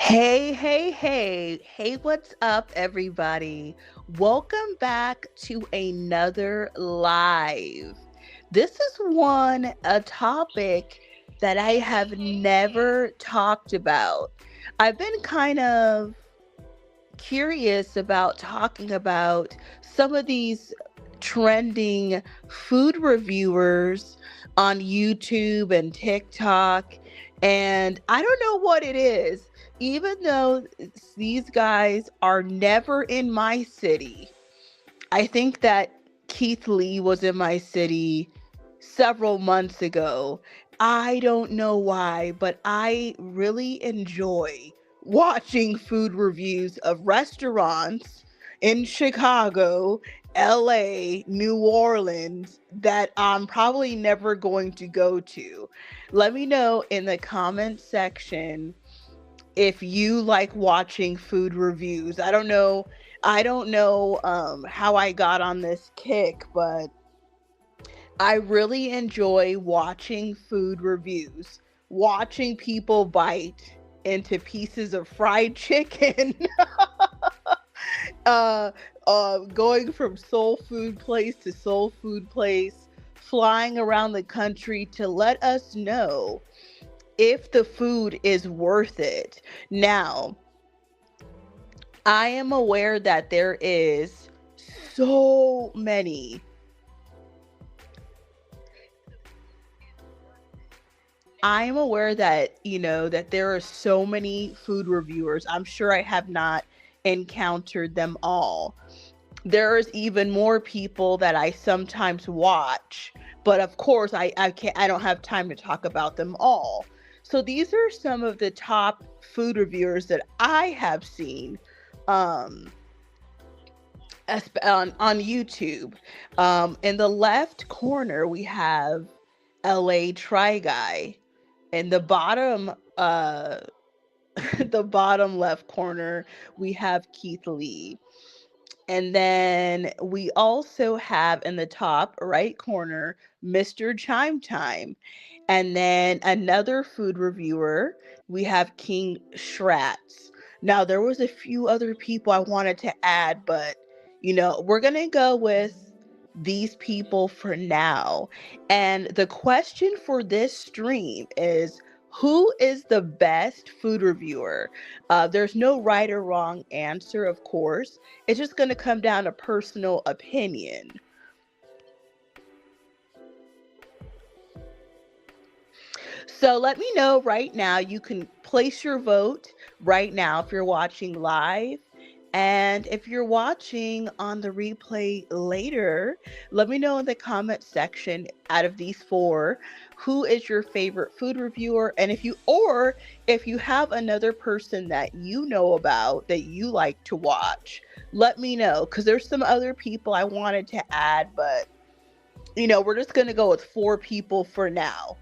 Hey, what's up, everybody? Welcome back to another live. This is a topic that I have never talked about. I've been kind of curious about talking about some of these trending food reviewers on YouTube and TikTok. And I don't know what it is, even though these guys are never in my city. I think that Keith Lee was in my city several months ago. I don't know why, but I really enjoy watching food reviews of restaurants in Chicago, LA, New Orleans that I'm probably never going to go to. Let me know in the comment section if you like watching food reviews. I don't know how I got on this kick, but I really enjoy watching food reviews, watching people bite into pieces of fried chicken, uh, going from soul food place to soul food place, flying around the country to let us know if the food is worth it. Now, I am aware that there is so many I am aware that, that there are so many food reviewers. I'm sure I have not encountered them all. There's even more people that I sometimes watch, but of course I don't have time to talk about them all. So these are some of the top food reviewers that I have seen um on YouTube. In the left corner we have LATRYGUY. In the bottom the bottom left corner we have keithlee. And then we also have in the top right corner Mr. ChimeTime. And then another food reviewer, we have King Schratz. Now there was a few other people I wanted to add, but we're going to go with these people for now. And the question for this stream is, who is the best food reviewer? There's no right or wrong answer, of course. It's just going to come down to personal opinion. So let me know right now. You can place your vote right now if you're watching live. And if you're watching on the replay later, let me know in the comment section out of these four, who is your favorite food reviewer? And if you have another person that you know about that you like to watch, let me know. Because there's some other people I wanted to add, but we're just going to go with four people for now.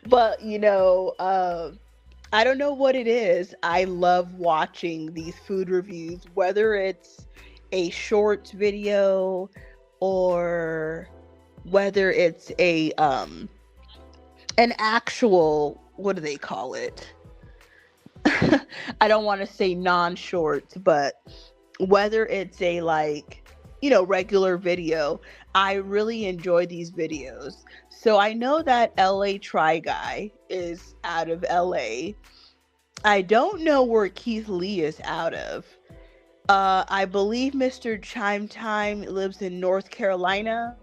But I don't know what it is. I love watching these food reviews, whether it's a short video or whether it's a an actual, what do they call it? I don't want to say non-shorts, but whether it's a regular video, I really enjoy these videos. So I know that LATRYGUY is out of LA. I don't know where Keith Lee is out of. I believe Mr. ChimeTime lives in North Carolina.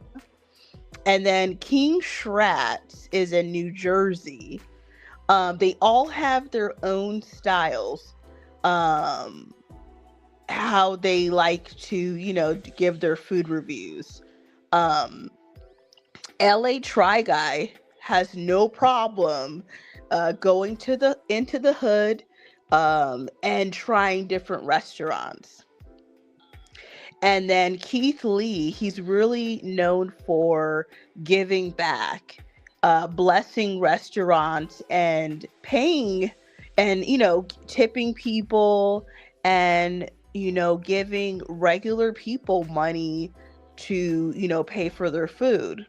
And then King Schratz is in New Jersey. They all have their own styles. Um, how they like to, give their food reviews. Um, LATRYGUY has no problem going to the into the hood and trying different restaurants. And then Keith Lee, he's really known for giving back, blessing restaurants and paying and, tipping people and, giving regular people money to, pay for their food.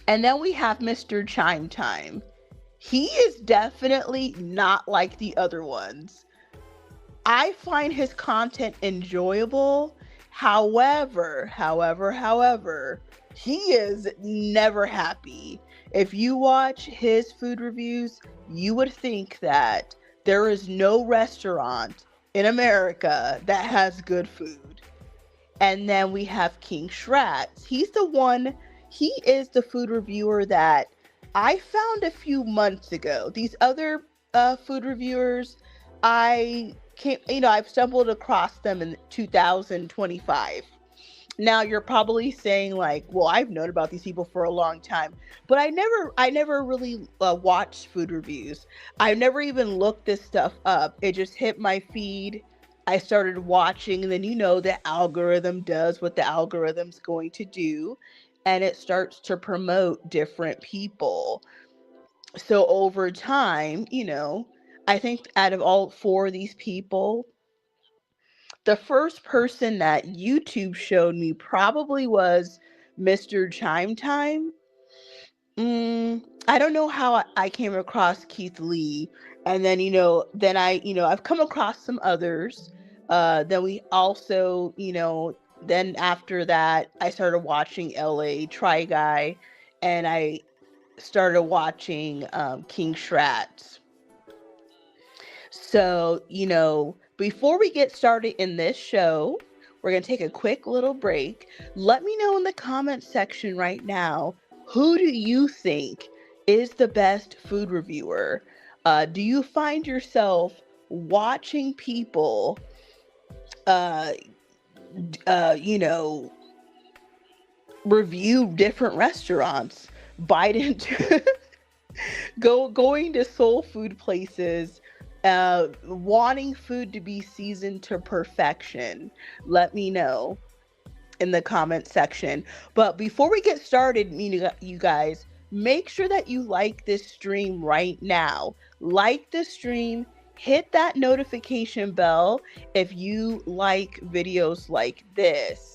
And then we have Mr. ChimeTime. He is definitely not like the other ones. I find his content enjoyable. However, he is never happy. If you watch his food reviews, you would think that there is no restaurant in America that has good food. And then we have King Schratz. He is the food reviewer that I found a few months ago. These other food reviewers, I've stumbled across them in 2025. Now you're probably saying like, well, I've known about these people for a long time, but I never really watched food reviews. I've never even looked this stuff up. It just hit my feed. I started watching, and then the algorithm does what the algorithm's going to do, and it starts to promote different people. So over time, I think out of all four of these people, the first person that YouTube showed me probably was Mr. ChimeTime. I don't know how I came across Keithlee, and then I've come across some others. Then we also then after that I started watching LATRYGUY, and I started watching King Schratz. So, before we get started in this show, we're going to take a quick little break. Let me know in the comment section right now, who do you think is the best food reviewer? Do you find yourself watching people, uh, you know, review different restaurants, bite into going to soul food places, wanting food to be seasoned to perfection? Let me know in the comment section. But before we get started, you guys, make sure that you like this stream right now. Like the stream, hit that notification bell if you like videos like this.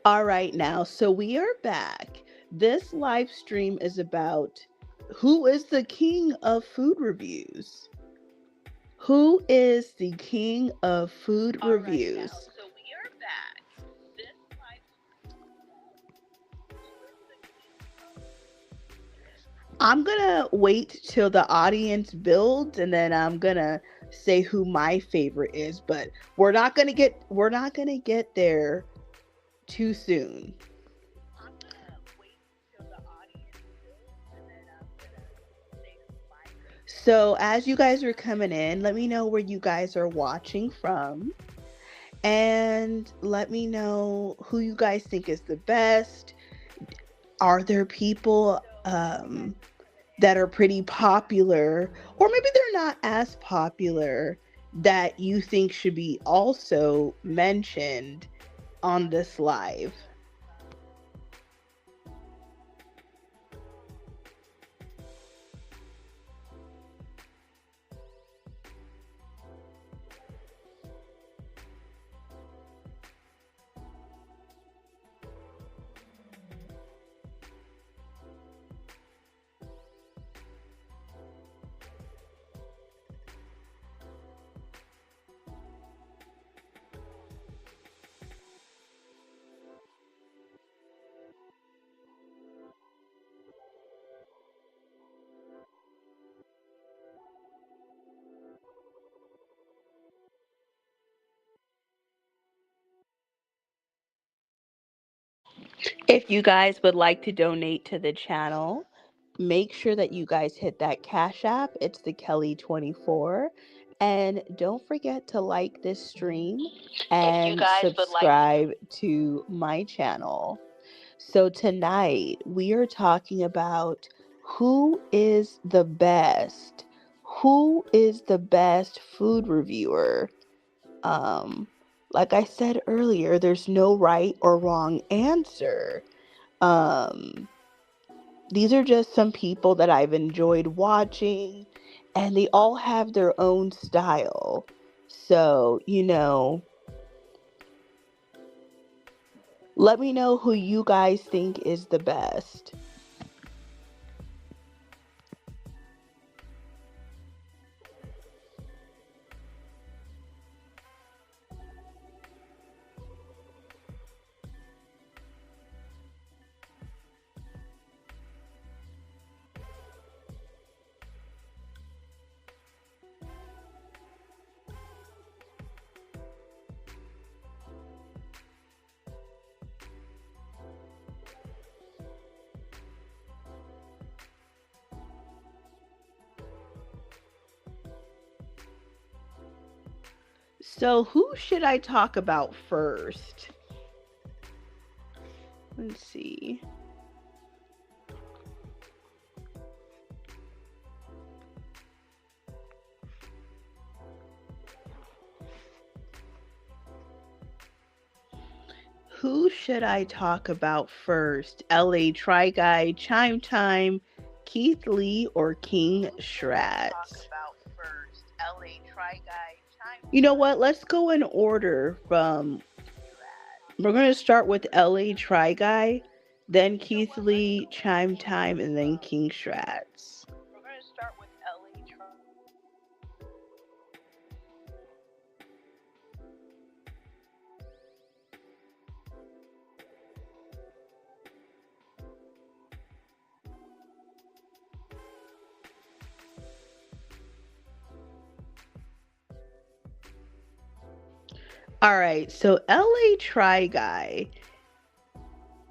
All right, now, so we are back. This live stream is about who is the king of food reviews. Who is the king of food reviews? Right, now, so we are back. I'm gonna wait till the audience builds, and then I'm gonna say who my favorite is, but we're not gonna get there too soon. So as you guys are coming in, let me know where you guys are watching from, and let me know who you guys think is the best. Are there people that are pretty popular, or maybe they're not as popular, that you think should be also mentioned on this live? If you guys would like to donate to the channel, make sure that you guys hit that Cash App. It's the Kelly24. And don't forget to like this stream If you and guys would like subscribe to my channel. So tonight we are talking about who is the best. Who is the best food reviewer? Um, like I said earlier, there's no right or wrong answer. Um, these are just some people that I've enjoyed watching, and they all have their own style. So, let me know who you guys think is the best. So, who should I talk about first? Let's see. Who should I talk about first? LATRYGUY, ChimeTime, Keithlee, or King Schratz? You know what? Let's go in order from. We're going to start with LATRYGUY, then Keithlee, ChimeTime, and then King Schratz. All right, so LATRYGUY,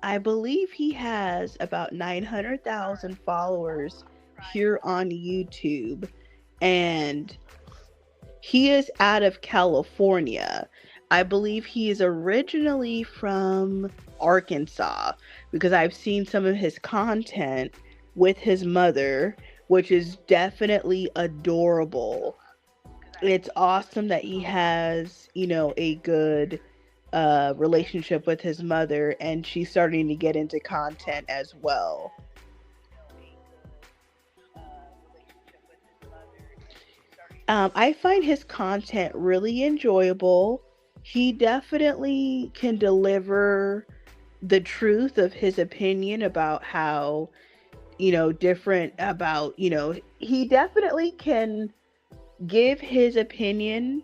I believe he has about 900,000 followers here on YouTube, and he is out of California. I believe he is originally from Arkansas because I've seen some of his content with his mother, which is definitely adorable. It's awesome that he has, a good relationship with his mother, and she's starting to get into content as well. I find his content really enjoyable. He definitely can deliver the truth of his opinion about how, different about, he definitely can give his opinion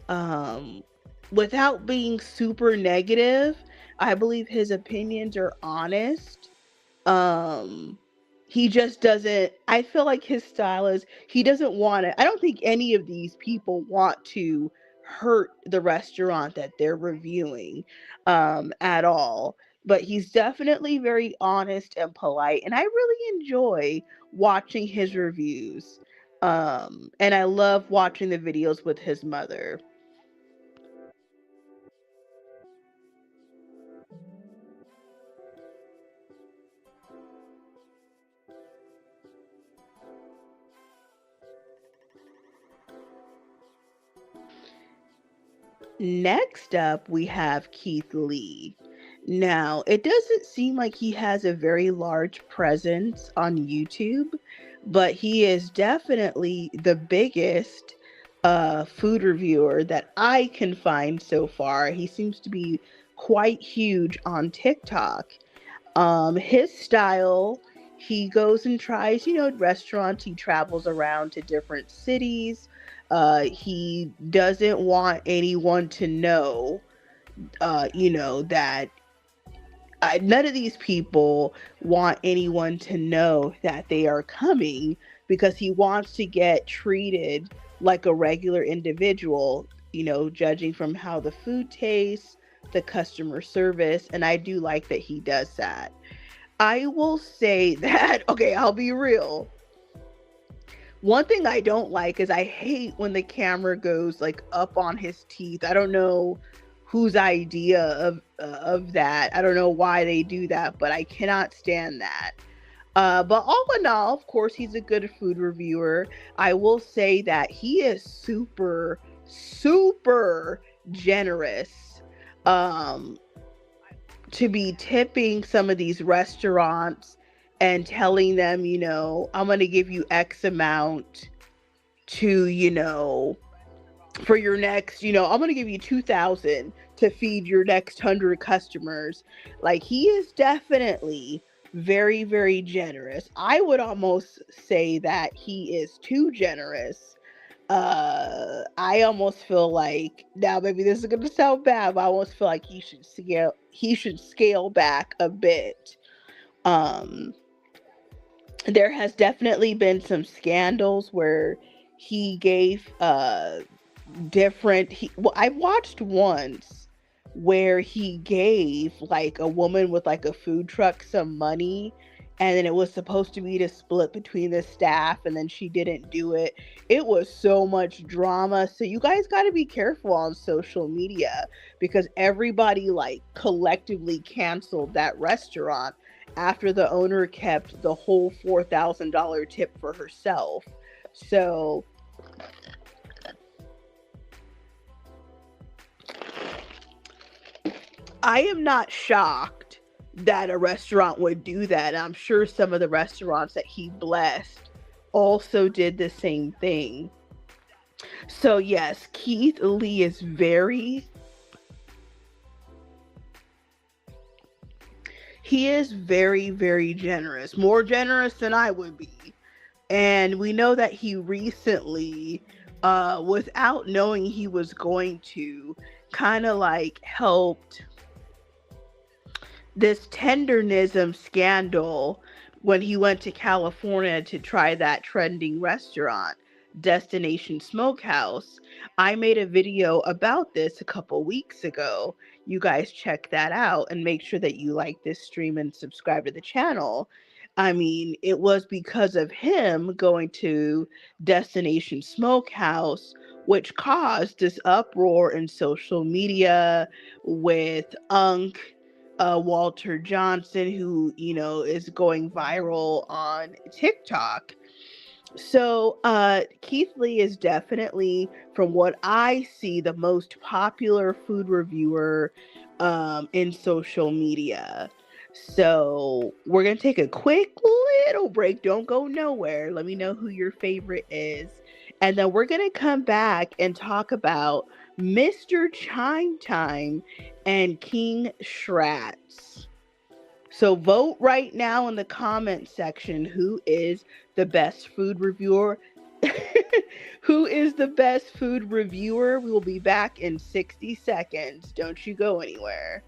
um, without being super negative. I believe his opinions are honest. um he just doesn't, I feel like his style is, he doesn't want to, I don't think any of these people want to hurt the restaurant that they're reviewing at all, but he's definitely very honest and polite, and I really enjoy watching his reviews. And I love watching the videos with his mother. Next up, we have Keithlee. Now, it doesn't seem like he has a very large presence on YouTube, but he is definitely the biggest food reviewer that I can find so far. He seems to be quite huge on TikTok. His style, he goes and tries, restaurants. He travels around to different cities. He doesn't want anyone to know, that none of these people want anyone to know that they are coming, because he wants to get treated like a regular individual, judging from how the food tastes, the customer service, and I do like that he does that. I will say that, okay, I'll be real. One thing I don't like is I hate when the camera goes like up on his teeth. I don't know whose idea of that. I don't know why they do that, but I cannot stand that. But all in all, of course, he's a good food reviewer. I will say that he is super, super generous. Um, to be tipping some of these restaurants and telling them, I'm going to give you X amount to, for your next, I'm going to give you 2,000 to feed your next 100 customers. Like, he is definitely very, very generous. I would almost say that he is too generous. I almost feel like, now maybe this is going to sound bad, but I almost feel like he should scale back a bit. Um, there has definitely been some scandals where he gave well, I watched once where he gave like a woman with like a food truck some money, and then it was supposed to be to split between the staff, and then she didn't do it. It was so much drama. So you guys got to be careful on social media, because everybody like collectively canceled that restaurant after the owner kept the whole $4,000 tip for herself. So I am not shocked that a restaurant would do that. I'm sure some of the restaurants that he blessed also did the same thing. So yes, Keith Lee is very, very generous. More generous than I would be. And we know that he recently, without knowing he was going to, kind of like helped this tendernism scandal when he went to California to try that trending restaurant, Destination Smokehouse. I made a video about this a couple weeks ago. You guys check that out and make sure that you like this stream and subscribe to the channel. I mean, it was because of him going to Destination Smokehouse, which caused this uproar in social media with Walter Johnson, who, is going viral on TikTok. So, Keith Lee is definitely, from what I see, the most popular food reviewer in social media. So, we're going to take a quick little break. Don't go nowhere. Let me know who your favorite is. And then we're going to come back and talk about Mr. ChimeTime and King Schratz. So vote right now in the comment section who is the best food reviewer. Who is the best food reviewer? We will be back in 60 seconds. Don't you go anywhere.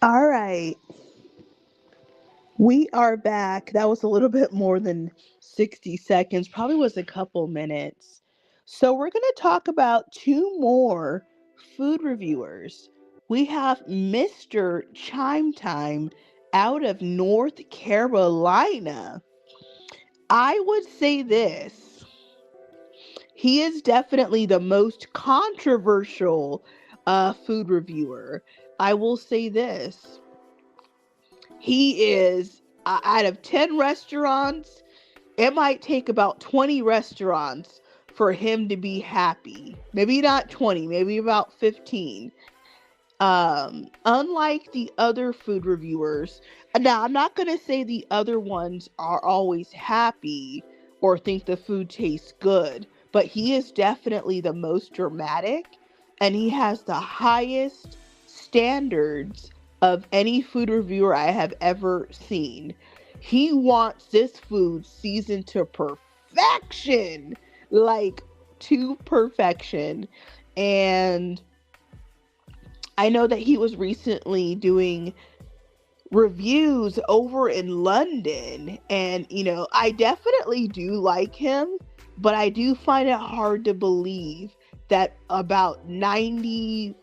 All right, we are back. That was a little bit more than 60 seconds, probably was a couple minutes. So, we're going to talk about two more food reviewers. We have Mr. ChimeTime out of North Carolina. I would say this: he is definitely the most controversial food reviewer. I will say this: he is, out of 10 restaurants, it might take about 20 restaurants for him to be happy. Maybe not 20, maybe about 15. Unlike the other food reviewers, now I'm not gonna say the other ones are always happy or think the food tastes good, but he is definitely the most dramatic, and he has the highest standards of any food reviewer I have ever seen. He wants this food seasoned to perfection, like to perfection. And I know that he was recently doing reviews over in London, and I definitely do like him, but I do find it hard to believe that about 90%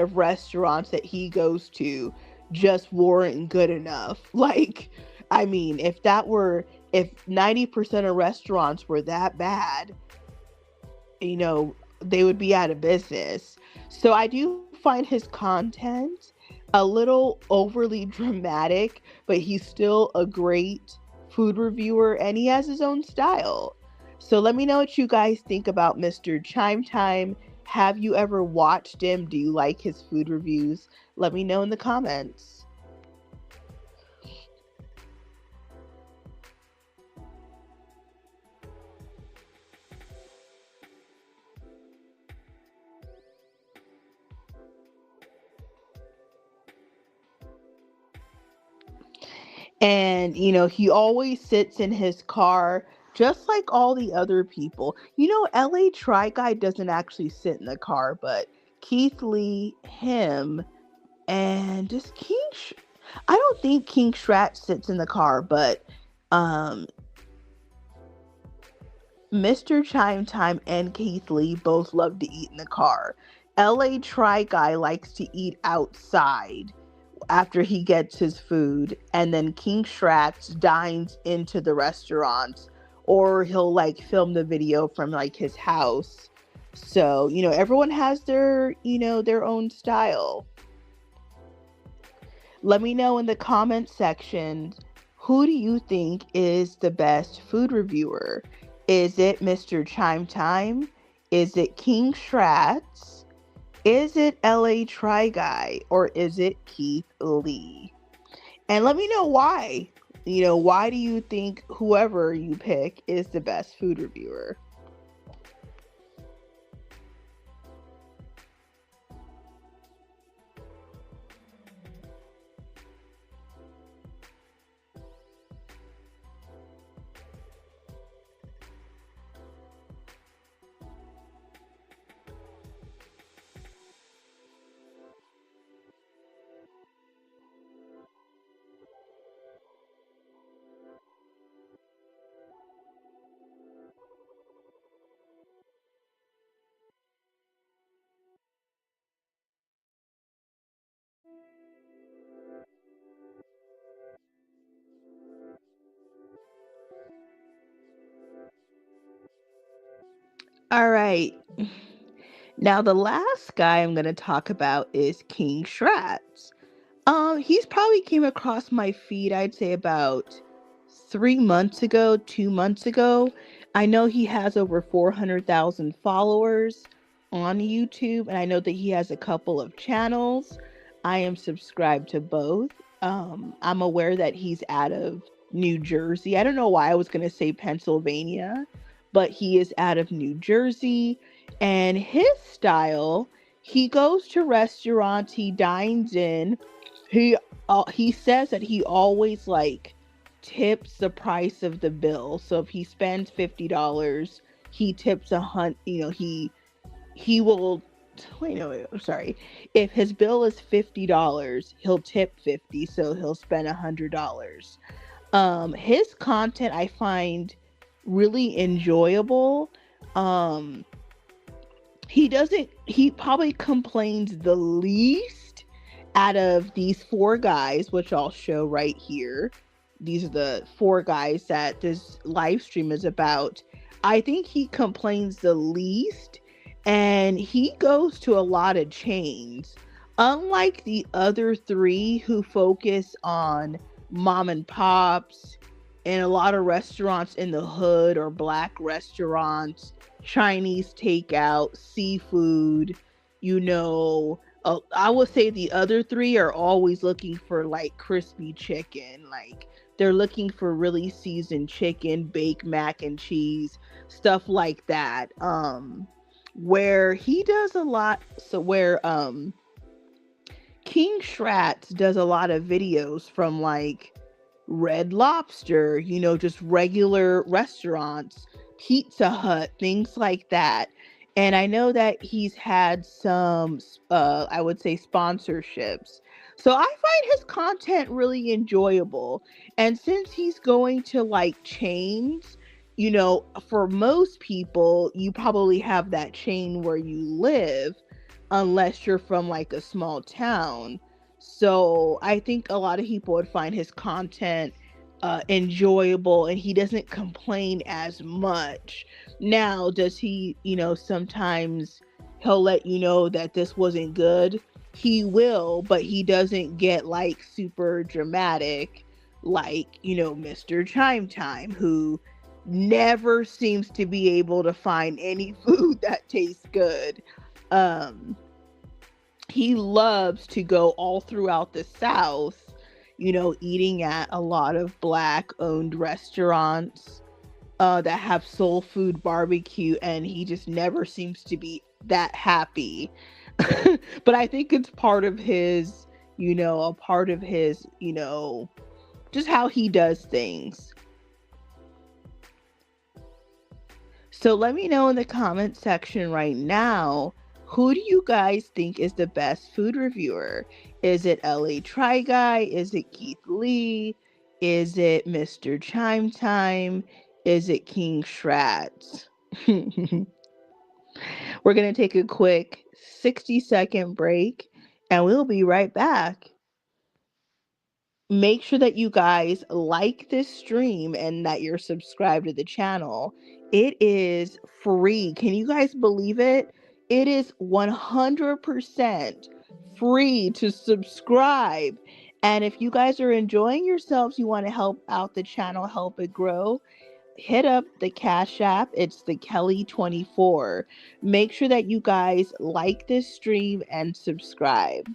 of restaurants that he goes to just weren't good enough. Like, I mean, if 90% of restaurants were that bad, they would be out of business. So I do find his content a little overly dramatic, but he's still a great food reviewer and he has his own style. So let me know what you guys think about Mr. Chime Time. Have you ever watched him? Do you like his food reviews? Let me know in the comments. And, he always sits in his car just like all the other people. LA Try Guy doesn't actually sit in the car, but Keith Lee, him, and just I don't think King Schratz sits in the car, but um, Mr. Chime Time and Keith Lee both love to eat in the car. LA Try Guy likes to eat outside after he gets his food, and then King Schratz dines into the restaurant, or he'll like film the video from like his house. So, everyone has their own style. Let me know in the comment section, who do you think is the best food reviewer? Is it Mr. Chime Time? Is it King Schratz? Is it LA Try Guy? Or is it Keith Lee? And let me know why. Why do you think whoever you pick is the best food reviewer? All right. Now, the last guy I'm going to talk about is King Schratz. He's probably came across my feed, I'd say about 3 months ago, 2 months ago. I know he has over 400,000 followers on YouTube, and I know that he has a couple of channels. I am subscribed to both. I'm aware that he's out of New Jersey. I don't know why I was going to say Pennsylvania, but he is out of New Jersey, and his style, he goes to restaurants, he dines in, he says that he always like tips the price of the bill. So if he spends $50, he tips he will wait, no, wait, I'm sorry. If his bill is $50, he'll tip 50, so he'll spend $100. His content I find really enjoyable. Um, he probably complains the least out of these four guys, which I'll show right here. These are the four guys that this live stream is about. I think he complains the least, and he goes to a lot of chains. Unlike the other three who focus on mom and pops and a lot of restaurants in the hood or black restaurants, Chinese takeout, seafood, I would say the other three are always looking for like crispy chicken. Like they're looking for really seasoned chicken, baked mac and cheese, stuff like that. Where he does a lot, so where King Schratz does a lot of videos from like Red Lobster, just regular restaurants, Pizza Hut, things like that. And I know that he's had some, I would say, sponsorships. So I find his content really enjoyable. And since he's going to like chains, for most people, you probably have that chain where you live, unless you're from like a small town. So I think a lot of people would find his content enjoyable, and he doesn't complain as much. Now, does he, sometimes he'll let you know that this wasn't good? He will, but he doesn't get like super dramatic like, Mr. ChimeTime, who never seems to be able to find any food that tastes good. Um, he loves to go all throughout the South, eating at a lot of black owned restaurants that have soul food barbecue, and he just never seems to be that happy. But I think it's part of his, a part of his, just how he does things. So let me know in the comment section right now, who do you guys think is the best food reviewer? Is it LATRYGUY? Is it keithlee? Is it Mr. ChimeTime? Is it King Schratz? We're going to take a quick 60-second break, and we'll be right back. Make sure that you guys like this stream and that you're subscribed to the channel. It is free. Can you guys believe it? It is 100% free to subscribe. And if you guys are enjoying yourselves, you want to help out the channel, help it grow, hit up the Cash App. It's the Kelly24. Make sure that you guys like this stream and subscribe.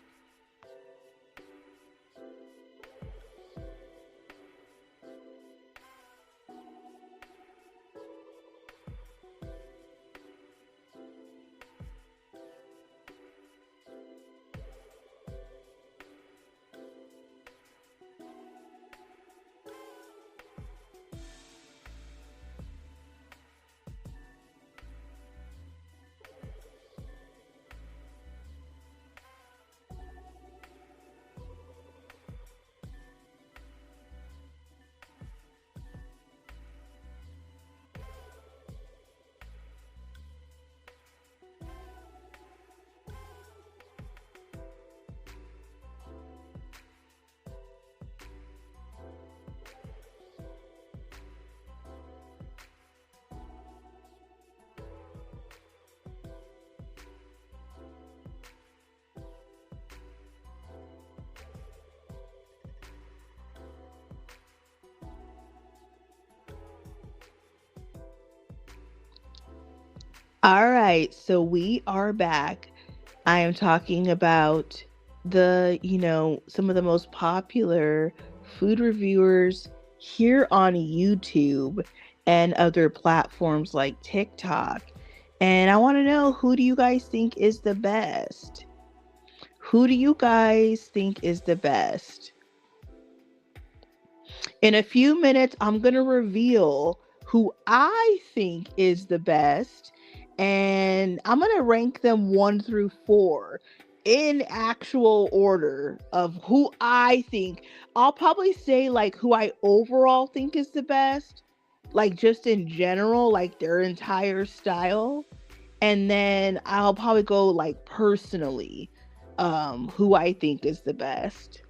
All right, so we are back. I am talking about some of the most popular food reviewers here on YouTube and other platforms like TikTok. And I want to know, who do you guys think is the best? Who do you guys think is the best? In a few minutes, I'm going to reveal who I think is the best. and I'm gonna rank them 1 through 4 in actual order of who I think. I'll probably say like who I overall think is the best, like just in general, like their entire style. And then I'll probably go like personally, who I think is the best.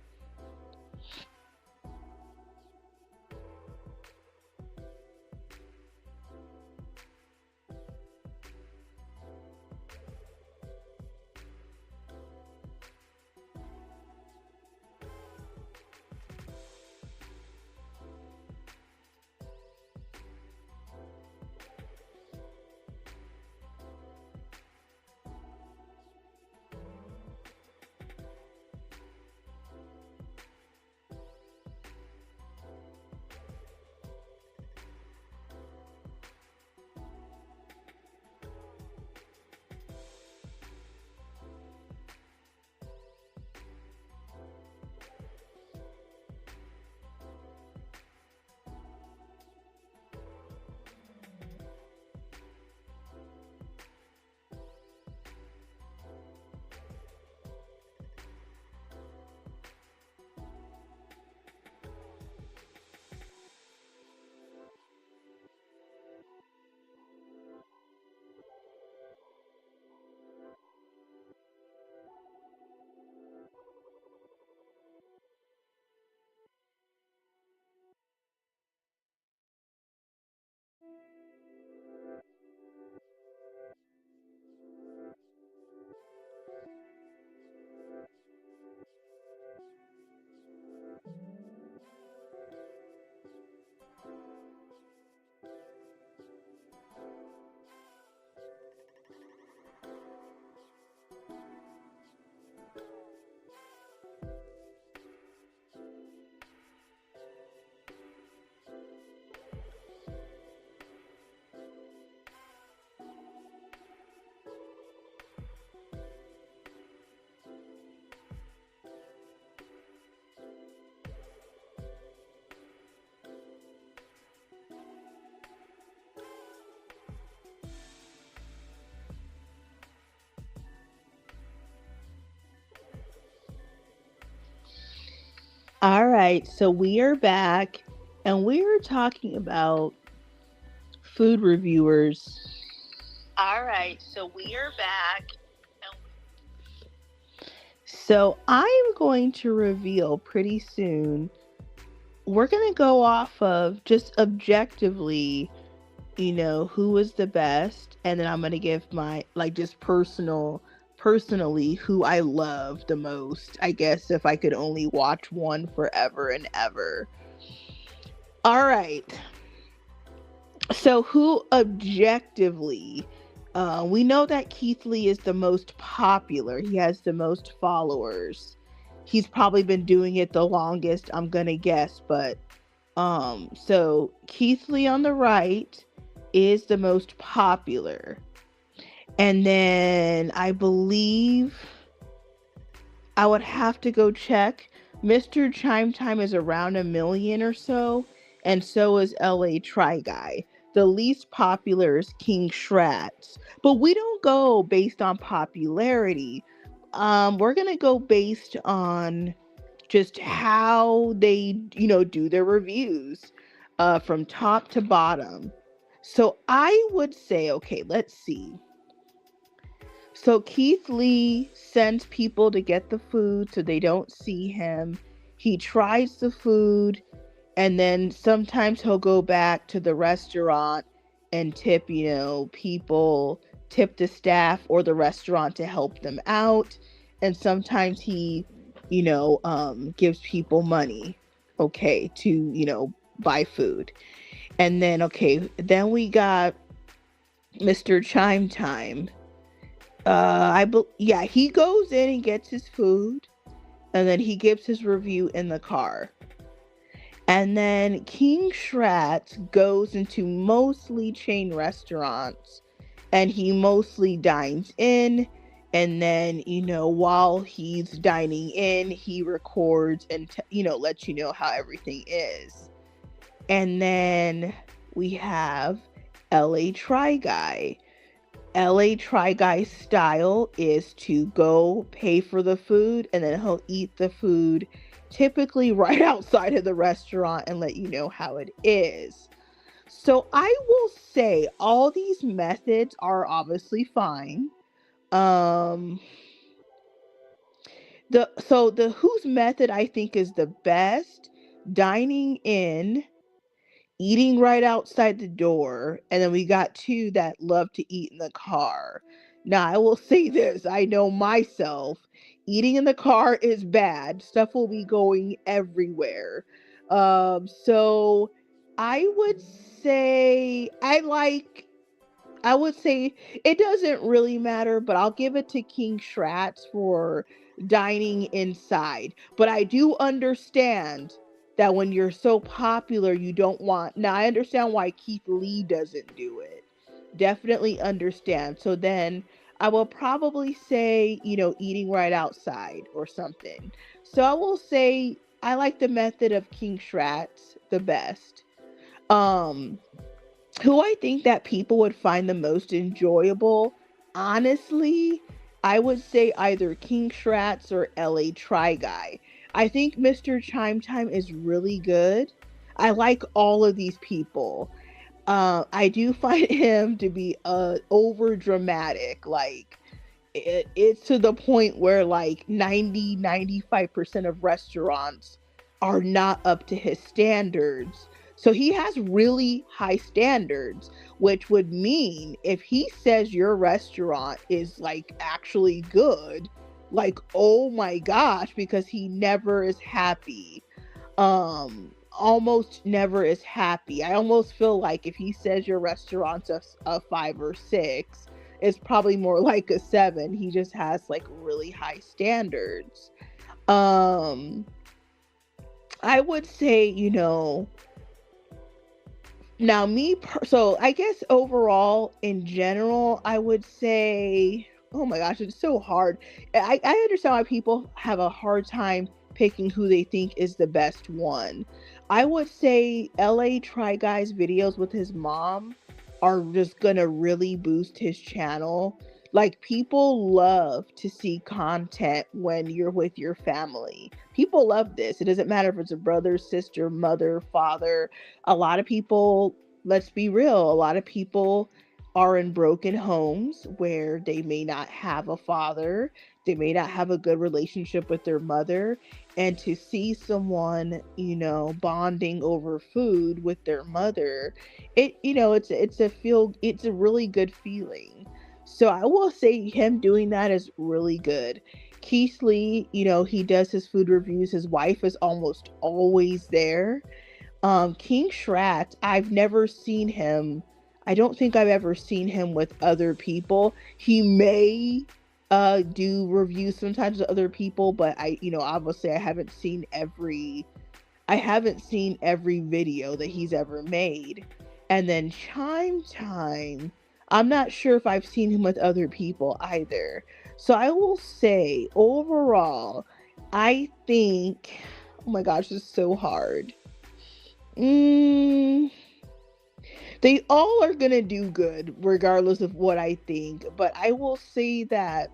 All right, so we are back and we are talking about food reviewers. All right, so we are back. So I'm going to reveal pretty soon. We're going to go off of just objectively, who was the best, and then I'm going to give my like just personally who I love the most. I guess if I could only watch one forever and ever. All right. So who objectively, we know that Keithlee is the most popular. He has the most followers. He's probably been doing it the longest, I'm gonna guess. But so Keithlee on the right is the most popular. And then I believe I would have to go check. Mr. ChimeTime is around 1 million or so, and so is LATRYGUY. The least popular is kingschratz. But we don't go based on popularity. We're gonna go based on just how they, do their reviews, from top to bottom. So I would say, okay, let's see. So Keithlee sends people to get the food so they don't see him. He tries the food, and then sometimes he'll go back to the restaurant and tip, people, tip the staff or the restaurant to help them out. And sometimes he, gives people money, okay, to, buy food. And then, okay, then we got Mr. ChimeTime. Yeah, he goes in and gets his food, and then he gives his review in the car. And then King Schratz goes into mostly chain restaurants, and he mostly dines in. And then, while he's dining in, he records and, lets you know how everything is. And then we have LATRYGUY. LA Try Guy style is to go pay for the food and then he'll eat the food typically right outside of the restaurant and let you know how it is. So I will say all these methods are obviously fine. Um the whose method I think is the best, dining in, eating right outside the door, and then we got two that love to eat in the car. Now, I will say this, I know myself, eating in the car is bad. Stuff will be going everywhere. So I would say I would say it doesn't really matter, but I'll give it to King Schratz for dining inside. But I do understand that when you're so popular, you don't want. Now, I understand why Keith Lee doesn't do it. Definitely understand. So then I will probably say, eating right outside or something. So I will say I like the method of King Schratz the best. Um, who I think that people would find the most enjoyable, honestly, I would say either King Schratz or LATRYGUY. I think Mr. ChimeTime is really good. I like all of these people. I do find him to be over dramatic. Like it's to the point where like 95% of restaurants are not up to his standards. So he has really high standards, which would mean if he says your restaurant is like actually good, like oh my gosh, because he never is happy. Almost never is happy. I almost feel like if he says your restaurant's a 5 or 6, it's probably more like a 7. He just has like really high standards. um I would say, now so I guess overall in general I would say, oh my gosh, it's so hard. I understand why people have a hard time picking who they think is the best one. I would say LATRYGUY's videos with his mom are just gonna really boost his channel. Like people love to see content when you're with your family. People love this. It doesn't matter if it's a brother, sister, mother, father. A lot of people, let's be real, a lot of people are in broken homes where they may not have a father, they may not have a good relationship with their mother, and to see someone, bonding over food with their mother, it's a really good feeling. So I will say him doing that is really good. Keith Lee, he does his food reviews. His wife is almost always there. King Schratz, I've never seen him. I don't think I've ever seen him with other people. He may do reviews sometimes with other people, but obviously I haven't seen every video that he's ever made. And then Chime Time, I'm not sure if I've seen him with other people either. So I will say overall, I think, oh my gosh, this is so hard. Mm, they all are gonna do good regardless of what I think, but I will say that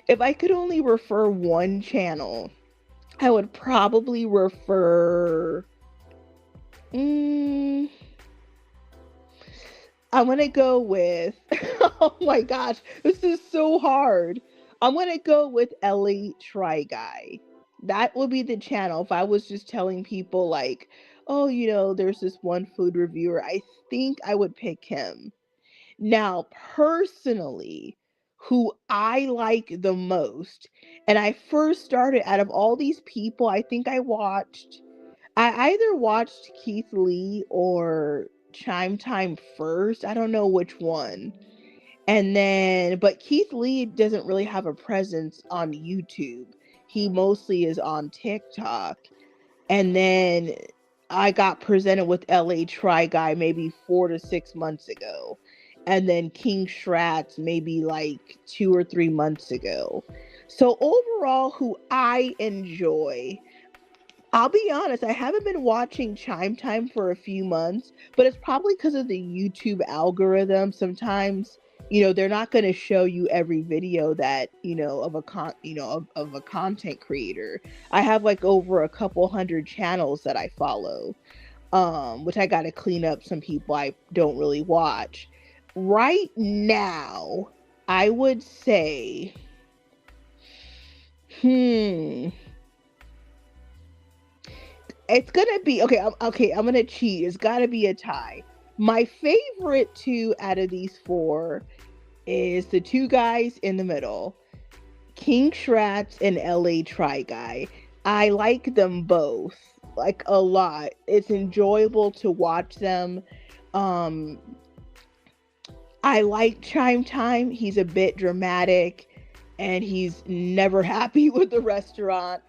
if I could only refer one channel, I would probably refer. Mm, I'm gonna go with. Oh my gosh, this is so hard. I'm gonna go with Ellie Try Guy. That would be the channel if I was just telling people like, oh, there's this one food reviewer. I think I would pick him. Now, personally, who I like the most, and I first started out of all these people, I either watched Keith Lee or Chime Time first. I don't know which one. And then, but Keith Lee doesn't really have a presence on YouTube. He mostly is on TikTok. And then I got presented with LATRYGUY maybe 4 to 6 months ago. And then King Schratz maybe like 2 or 3 months ago. So overall, who I enjoy, I'll be honest, I haven't been watching Chime Time for a few months, but it's probably because of the YouTube algorithm. Sometimes they're not going to show you every video that, of a of a content creator. I have like over a couple hundred channels that I follow, which I got to clean up some people I don't really watch. Right now, I would say, it's gonna be okay. I'm gonna cheat. It's gotta be a tie. My favorite two out of these four is the two guys in the middle, King Schratz and LATRYGUY. I like them both like a lot. It's enjoyable to watch them. Um, I like ChimeTime. He's a bit dramatic and he's never happy with the restaurant.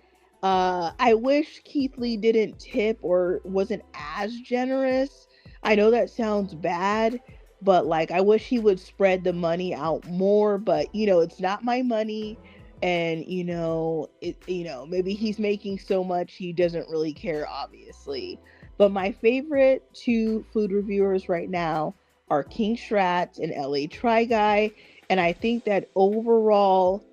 I wish Keithlee didn't tip or wasn't as generous. I know that sounds bad, but like I wish he would spread the money out more, but it's not my money, and maybe he's making so much he doesn't really care, obviously. But my favorite two food reviewers right now are King Schratz and LATRYGUY, and I think that overall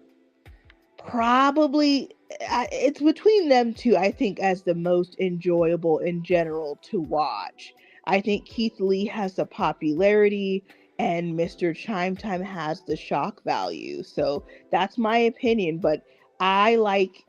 probably it's between them two, I think, as the most enjoyable in general to watch. I think Keith Lee has the popularity and Mr. Chimetime has the shock value. So that's my opinion, but I like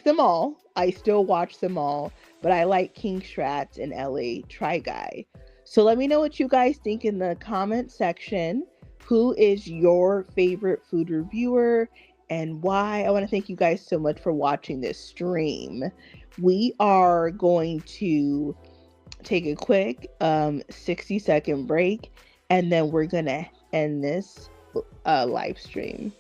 them all. I still watch them all, but I like King Schratz and LATRYGUY. So let me know what you guys think in the comment section. Who is your favorite food reviewer and why? I want to thank you guys so much for watching this stream. We are going to take a quick 60-second break, and then we're going to end this live stream.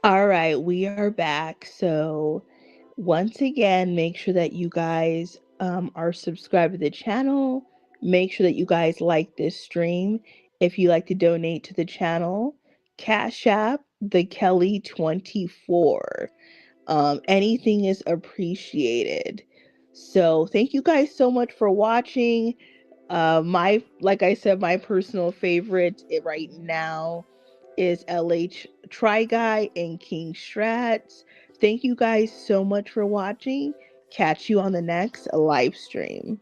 All right, we are back. So once again, make sure that you guys are subscribed to the channel. Make sure that you guys like this stream. If you like to donate to the channel, Cash App the Kelly 24. Anything is appreciated. So thank you guys so much for watching. Like I said, my personal favorite right now is LATRYGUY and King Schratz. Thank you guys so much for watching. Catch you on the next live stream.